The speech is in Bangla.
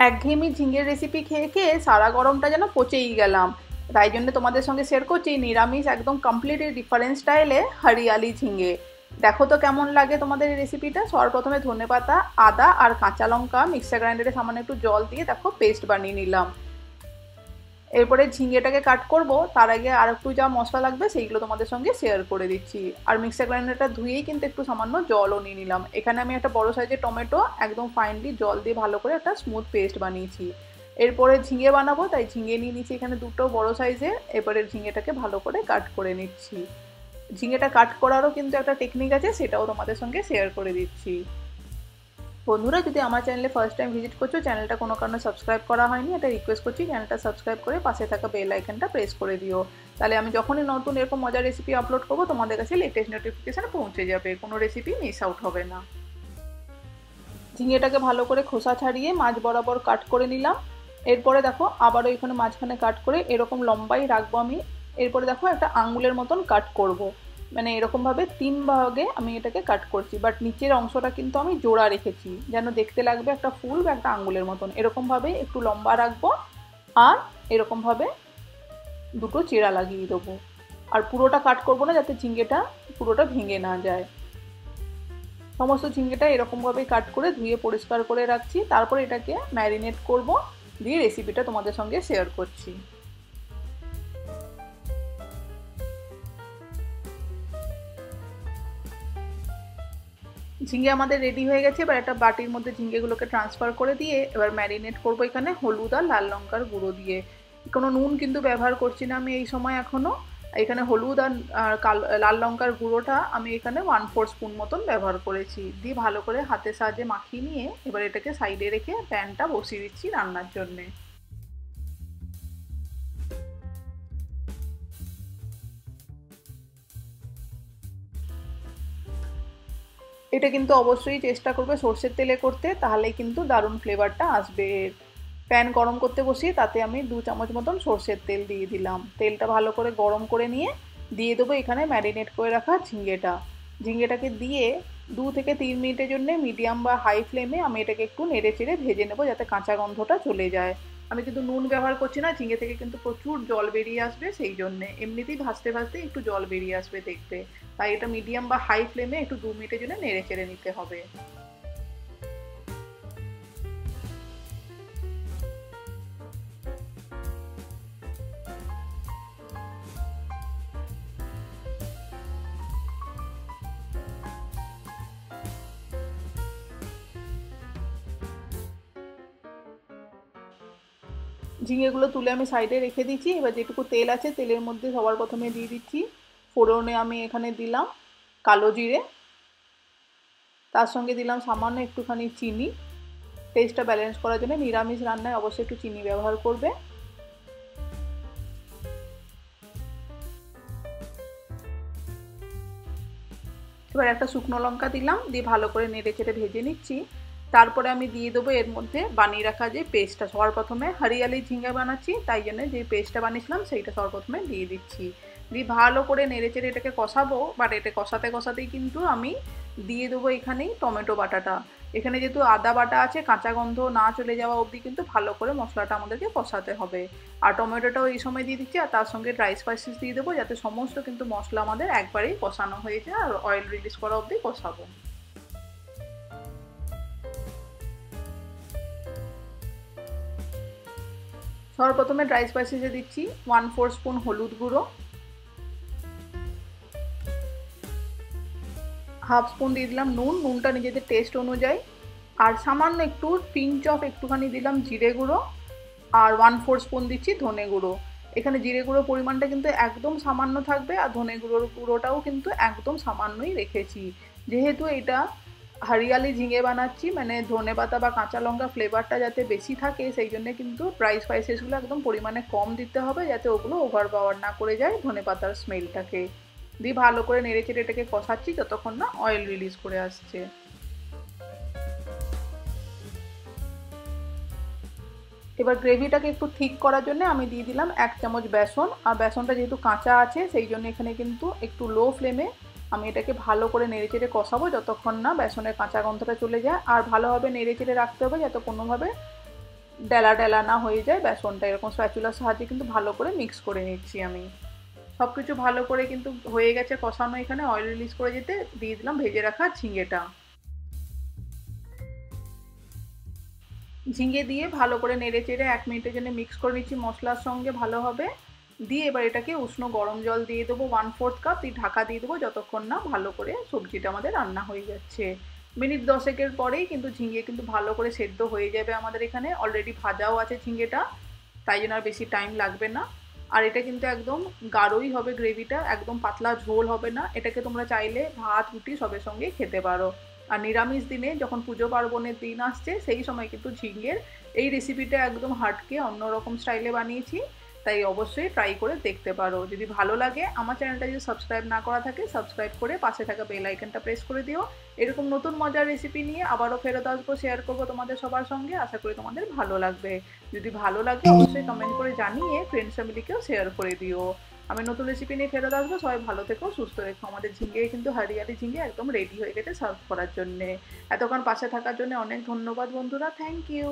একঘেয়েমি ঝিঙের রেসিপি খেয়ে খেয়ে সারা গরমটা যেন পচেই গেলাম। তাই জন্য তোমাদের সঙ্গে শেয়ার করছি নিরামিষ একদম কমপ্লিটলি ডিফারেন্ট স্টাইলে হরিয়ালি ঝিঙে। দেখো তো কেমন লাগে তোমাদের এই রেসিপিটা। সবার প্রথমে ধনেপাতা, আদা আর কাঁচা লঙ্কা মিক্সার গ্রাইন্ডারে সামান্য একটু জল দিয়ে দেখো পেস্ট বানিয়ে নিলাম। এরপরে ঝিঙেটাকে কাট করব, তার আগে আর একটু যা মশলা লাগবে সেইগুলো তোমাদের সঙ্গে শেয়ার করে দিচ্ছি। আর মিক্সার গ্রাইন্ডারটা ধুয়েই কিন্তু একটু সামান্য জলও নিয়ে নিলাম। এখানে আমি একটা বড় সাইজের টমেটো একদম ফাইনলি জল দিয়ে ভালো করে একটা স্মুথ পেস্ট বানিয়েছি। এরপরে ঝিঙে বানাবো, তাই ঝিঙে নিয়ে নিচ্ছি এখানে দুটো বড় সাইজের। এরপরে ঝিঙেটাকে ভালো করে কাট করে নিচ্ছি। ঝিঙেটা কাট করারও কিন্তু একটা টেকনিক আছে, সেটাও তোমাদের সঙ্গে শেয়ার করে দিচ্ছি। বন্ধুরা, যদি আমার চ্যানেলে ফার্স্ট টাইম ভিজিট করছো, চ্যানেলটা কোনো কারণে সাবস্ক্রাইব করা হয়নি, এটা রিকোয়েস্ট করছি চ্যানেলটা সাবস্ক্রাইব করে পাশে থাকা বেল আইকনটা প্রেস করে দিও। তাহলে আমি যখনই নতুন এরকম মজার রেসিপি আপলোড করবো তোমাদের কাছে লেটেস্ট নোটিফিকেশান পৌঁছে যাবে, কোনো রেসিপি মিস আউট হবে না। ঝিঙেটাকে ভালো করে খোসা ছাড়িয়ে মাছ বরাবর কাট করে নিলাম। এরপরে দেখো আবারও এখানে মাঝখানে কাট করে এরকম লম্বাই রাখবো আমি। এরপরে দেখো একটা আঙুলের মতন কাট করব, মানে এরকমভাবে 3 ভাগে আমি এটাকে কাট করছি, বাট নিচের অংশটা কিন্তু আমি জোড়া রেখেছি যেন দেখতে লাগবে একটা ফুল বা একটা আঙুলের মতন। এরকমভাবে একটু লম্বা রাখবো আর এরকমভাবে দুটো চেরা লাগিয়ে দেবো। আর পুরোটা কাট করবো না, যাতে ঝিঙেটা পুরোটা ভেঙে না যায়। সমস্ত ঝিঙেটা এরকমভাবে কাট করে ধুয়ে পরিষ্কার করে রাখছি। তারপর এটাকে ম্যারিনেট করব, দিয়ে রেসিপিটা তোমাদের সঙ্গে শেয়ার করছি। ঝিঙে আমাদের রেডি হয়ে গেছে। এবার একটা বাটির মধ্যে ঝিঙেগুলোকে ট্রান্সফার করে দিয়ে এবার ম্যারিনেট করবো এখানে হলুদ আর লাল লঙ্কার গুঁড়ো দিয়ে। কোনো নুন কিন্তু ব্যবহার করছি না আমি এই সময় এখনো। এখানে হলুদ আর লাল লঙ্কার গুঁড়োটা আমি এখানে 1/4 স্পুন মতন ব্যবহার করেছি। দিয়ে ভালো করে হাতের সাহায্যে মাখিয়ে নিয়ে এবার এটাকে সাইডে রেখে প্যানটা বসিয়ে দিচ্ছি রান্নার জন্যে। এটা কিন্তু অবশ্যই চেষ্টা করবে সর্ষের তেলে করতে, তাহলে কিন্তু দারুণ ফ্লেভারটা আসবে। প্যান গরম করতে বসিয়ে তাতে আমি 2 চামচ মতন সর্ষের তেল দিয়ে দিলাম। তেলটা ভালো করে গরম করে নিয়ে দিয়ে দেবো এখানে ম্যারিনেট করে রাখা ঝিঙেটা। ঝিঙেটাকে দিয়ে 2 থেকে 3 মিনিটের জন্য মিডিয়াম বা হাই ফ্লেমে আমি এটাকে একটু নেড়ে চেড়ে ভেজে নেবো, যাতে কাঁচা গন্ধটা চলে যায়। আমি কিন্তু নুন ব্যবহার করছি না, ঝিঙে থেকে কিন্তু প্রচুর জল বেরিয়ে আসবে, সেই জন্যে এমনিতেই ভাজতে ভাজতে একটু জল বেরিয়ে আসবে দেখবে। তাই এটা মিডিয়াম বা হাই ফ্লেমে একটু 2 মিনিটের জন্য নেড়ে চেড়ে নিতে হবে। ঝিঙেগুলো তুলে আমি সাইডে রেখে দিচ্ছি। এবার যেটুকু তেল আছে তেলের মধ্যে সবার প্রথমে দিয়ে দিচ্ছি ফোড়নে আমি এখানে দিলাম কালো জিরে, তার সঙ্গে দিলাম সামান্য একটুখানি চিনি। টেস্টটা ব্যালেন্স করার জন্য নিরামিষ রান্নায় অবশ্যই একটু চিনি ব্যবহার করবে। এবার একটা শুকনো লঙ্কা দিলাম, দিয়ে ভালো করে নেড়ে চেড়ে ভেজে নিচ্ছি। তারপরে আমি দিয়ে দেবো এর মধ্যে বানিয়ে রাখা যে পেস্টটা, সবার প্রথমে হরিয়ালি ঝিঙ্গা বানাচ্ছি তাই জন্য যে পেস্টটা বানিয়েছিলাম সেইটা সবার প্রথমে দিয়ে দিচ্ছি। দিয়ে ভালো করে নেড়ে চেড়ে এটাকে কষাবো, বাট এটা কষাতে কষাতেই কিন্তু আমি দিয়ে দেবো এখানেই টমেটো বাটাটা। এখানে যেহেতু আদা বাটা আছে, কাঁচা গন্ধ না চলে যাওয়া অবধি কিন্তু ভালো করে মশলাটা আমাদেরকে কষাতে হবে। আর টমেটোটাও এই সময় দিয়ে দিচ্ছি, আর তার সঙ্গে ড্রাই স্পাইসেস দিয়ে দেবো, যাতে সমস্ত কিন্তু মশলা আমাদের একবারেই কষানো হয়ে যায় আর অয়েল রিলিজ করা অবধি কষাবো। সবার প্রথমে ড্রাই স্পাইসেসে দিচ্ছি 1/4 স্পুন হলুদ গুঁড়ো, হাফ স্পুন দিয়ে দিলাম নুন, নুনটা নিজেদের টেস্ট অনুযায়ী, আর সামান্য একটু পিঞ্চ অফ একটুখানি দিলাম জিরে গুঁড়ো, আর 1/4 স্পুন দিচ্ছি ধনে গুঁড়ো। এখানে জিরে গুঁড়োর পরিমাণটা কিন্তু একদম সামান্য থাকবে, আর ধনে গুঁড়োটাও কিন্তু একদম সামান্যই রেখেছি। যেহেতু এটা হরিয়ালি ঝিঙে বানাচ্ছি, মানে ধনে পাতা বা কাঁচা লঙ্কা ফ্লেভারটা যাতে বেশি থাকে, সেই জন্য কিন্তু ড্রাই স্পাইসেসগুলো একদম পরিমাণে কম দিতে হবে, যাতে ওগুলো ওভার পাওয়ার না করে যায় ধনে পাতার স্মেলটাকে। দিয়ে ভালো করে নেড়ে চেড়ে এটাকে কষাচ্ছি যতক্ষণ না অয়েল রিলিজ করে আসছে। এবার গ্রেভিটাকে একটু ঠিক করার জন্য আমি দিয়ে দিলাম 1 চামচ বেসন। আর বেসনটা যেহেতু কাঁচা আছে সেই জন্য এখানে কিন্তু একটু লো ফ্লেমে আমি এটাকে ভালো করে নেড়ে চেড়ে কষাবো যতক্ষণ না বেসনের কাঁচা গন্ধটা চলে যায়। আর ভালোভাবে নেড়ে চেড়ে রাখতে হবে যাতে কোনোভাবে ডেলা ডেলা না হয়ে যায় বেসনটা, এরকম স্প্যাচুলার সাহায্যে কিন্তু ভালো করে মিক্স করে নিচ্ছি আমি। সব কিছু ভালো করে কিন্তু হয়ে গেছে কষানো, এখানে অয়েল রিলিজ করে যেতে দিয়ে দিলাম ভেজে রাখা ঝিঙেটা। ঝিঙে দিয়ে ভালো করে নেড়ে চেড়ে 1 মিনিটের জন্য মিক্স করে নিচ্ছি মশলার সঙ্গে ভালোভাবে। দিয়ে এবার এটাকে উষ্ণ গরম জল দিয়ে দেবো 1/4 কাপ, দিয়ে ঢাকা দিয়ে দেবো যতক্ষণ না ভালো করে সবজিটা আমাদের রান্না হয়ে যাচ্ছে। মিনিট 10-এর পরেই কিন্তু ঝিঙে কিন্তু ভালো করে সেদ্ধ হয়ে যাবে আমাদের এখানে, অলরেডি ভাজাও আছে ঝিঙেটা, তাই জন্য আর বেশি টাইম লাগবে না। আর এটা কিন্তু একদম গাঢ়ই হবে গ্রেভিটা, একদম পাতলা ঝোল হবে না। এটাকে তোমরা চাইলে ভাত রুটি সবের সঙ্গে খেতে পারো। আর নিরামিষ দিনে যখন পুজো পার্বণের দিন আসছে সেই সময় কিন্তু ঝিঙের এই রেসিপিটা একদম হাটকে অন্যরকম স্টাইলে বানিয়েছি, তাই অবশ্যই ট্রাই করে দেখতে পারো। যদি ভালো লাগে আমার চ্যানেলটা যদি সাবস্ক্রাইব না করা থাকে সাবস্ক্রাইব করে পাশে থাকা বেল আইকনটা প্রেস করে দিও। এরকম নতুন মজার রেসিপি নিয়ে আবারও ফেরত আসবো, শেয়ার করবো তোমাদের সবার সঙ্গে। আশা করি তোমাদের ভালো লাগবে। যদি ভালো লাগে অবশ্যই কমেন্ট করে জানিয়ে ফ্রেন্ডস ফ্যামিলিকেও শেয়ার করে দিও। আমি নতুন রেসিপি নিয়ে ফেরত আসবো। সবাই ভালো থেকো, সুস্থ রেখো। আমাদের ঝিঙে কিন্তু হরিয়ালি ঝিঙে একদম রেডি হয়ে গেছে সার্ভ করার জন্যে। এতক্ষণ পাশে থাকার জন্য অনেক ধন্যবাদ বন্ধুরা, থ্যাংক ইউ।